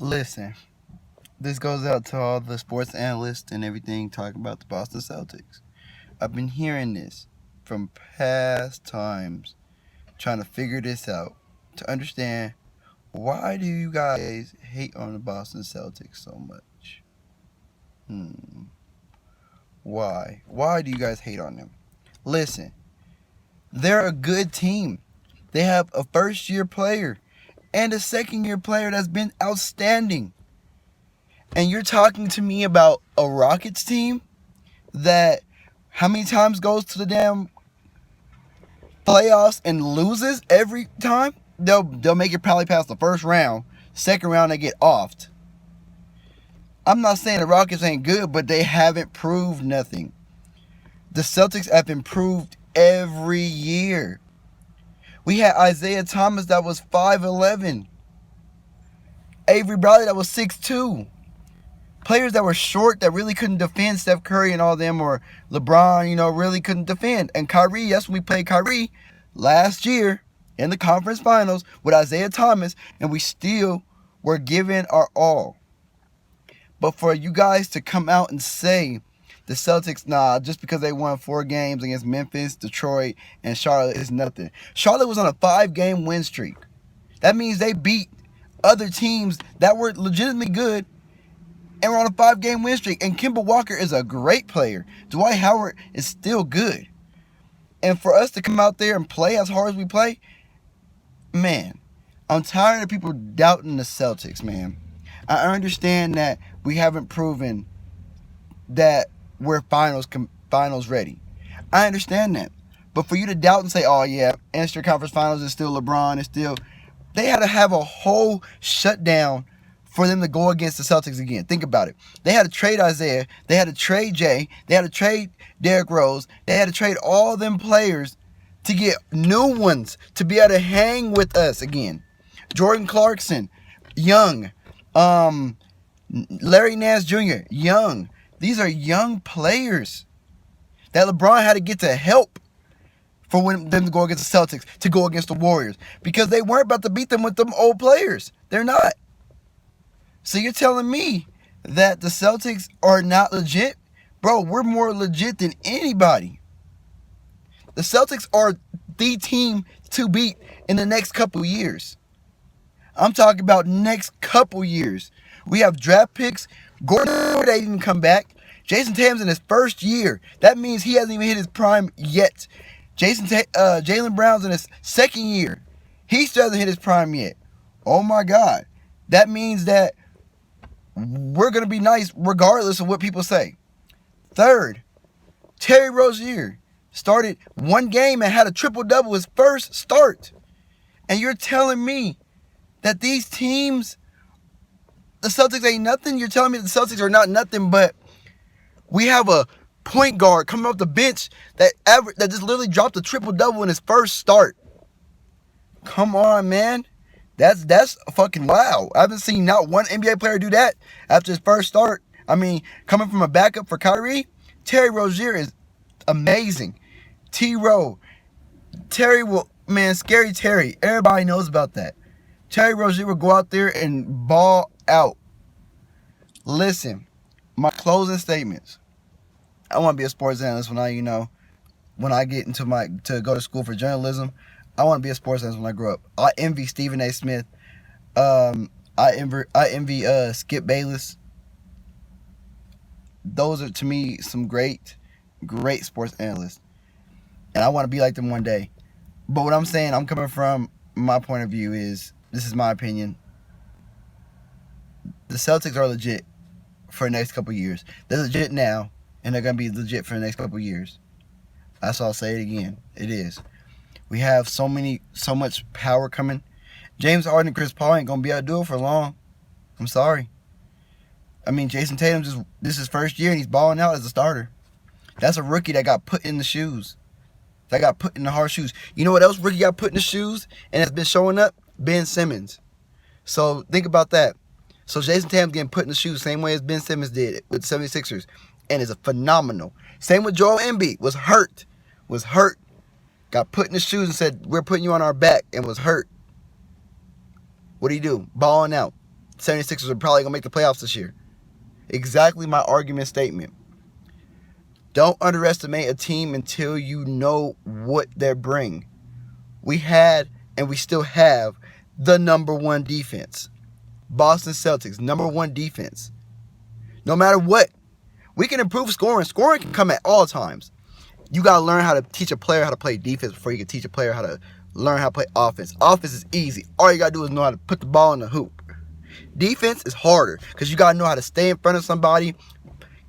Listen, this goes out to all the sports analysts and everything talking about the Boston Celtics. I've been hearing this from past times, trying to figure this out to understand why do you guys hate on the Boston Celtics so much? Hmm. Why? Why do you guys hate on them? Listen, they're a good team. They have a first year player and a second year player that's been outstanding. And you're talking to me about a Rockets team that how many times goes to the damn playoffs and loses every time? They'll make it probably past the first round. Second round they get offed. I'm not saying the Rockets ain't good, but they haven't proved nothing. The Celtics have improved every year. We had Isaiah Thomas that was 5'11". Avery Bradley that was 6'2". Players that were short that really couldn't defend, Steph Curry and all them, or LeBron, really couldn't defend. And Kyrie, yes, we played Kyrie last year in the conference finals with Isaiah Thomas, and we still were giving our all. But for you guys to come out and say the Celtics, just because they won 4 games against Memphis, Detroit, and Charlotte is nothing. Charlotte was on a 5-game win streak. That means they beat other teams that were legitimately good, and we're on a 5-game win streak. And Kemba Walker is a great player. Dwight Howard is still good. And for us to come out there and play as hard as we play, man, I'm tired of people doubting the Celtics, man. I understand that we haven't proven that we're finals ready. I understand that. But for you to doubt and say, oh yeah, Eastern Conference Finals is still LeBron, it's still... They had to have a whole shutdown for them to go against the Celtics again. Think about it. They had to trade Isaiah. They had to trade Jay. They had to trade Derrick Rose. They had to trade all them players to get new ones to be able to hang with us again. Jordan Clarkson, young. Larry Nance Jr., young. These are young players that LeBron had to get to help for them to go against the Celtics, to go against the Warriors. Because they weren't about to beat them with them old players. They're not. So you're telling me that the Celtics are not legit? Bro, we're more legit than anybody. The Celtics are the team to beat in the next couple years. I'm talking about next couple years. We have draft picks. Gordon didn't even come back. Jason Tatum's in his first year. That means he hasn't even hit his prime yet. Jaylen Brown's in his second year. He still hasn't hit his prime yet. Oh my God. That means that we're going to be nice regardless of what people say. Third, Terry Rozier started 1 game and had a triple-double his first start. And you're telling me that these teams, the Celtics ain't nothing? You're telling me the Celtics are not nothing, but we have a point guard coming off the bench that just literally dropped a triple-double in his first start. Come on, man. That's fucking wow. I haven't seen not one NBA player do that after his first start. I mean, coming from a backup for Kyrie, Terry Rozier is amazing. T-Row. Terry will, man, scary Terry. Everybody knows about that. Terry Rozier will go out there and ball out. Listen, my closing statements. I want to be a sports analyst when I get to go to school for journalism. I want to be a sports analyst when I grow up. I envy Stephen A. Smith. I envy Skip Bayless. Those are, to me, some great sports analysts. And I want to be like them one day. But what I'm saying, I'm coming from my point of view is, this is my opinion. The Celtics are legit for the next couple years. They're legit now, and they're going to be legit for the next couple years. That's all I'll say it again. It is. We have so much power coming. James Harden and Chris Paul ain't going to be able to do it for long. I'm sorry. I mean, Jason Tatum, this is his first year, and he's balling out as a starter. That's a rookie that got put in the shoes. That got put in the hard shoes. You know what else rookie got put in the shoes and has been showing up? Ben Simmons. So think about that. So Jason Tatum's getting put in the shoes same way as Ben Simmons did with the 76ers. And is a phenomenal. Same with Joel Embiid. Was hurt. Got put in the shoes and said, we're putting you on our back, and was hurt. What do you do? Balling out. 76ers are probably going to make the playoffs this year. Exactly my argument statement. Don't underestimate a team until you know what they bring. We had, and we still have, the number one defense. Boston Celtics, number one defense. No matter what, we can improve scoring. Scoring can come at all times. You got to learn how to teach a player how to play defense before you can teach a player how to learn how to play offense. Offense is easy. All you got to do is know how to put the ball in the hoop. Defense is harder because you got to know how to stay in front of somebody,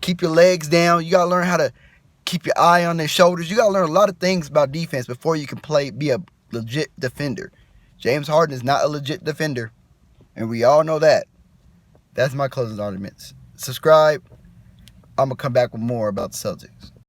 keep your legs down. You got to learn how to keep your eye on their shoulders. You got to learn a lot of things about defense before you can be a legit defender. James Harden is not a legit defender, and we all know that. That's my closing arguments. Subscribe. I'm going to come back with more about the Celtics.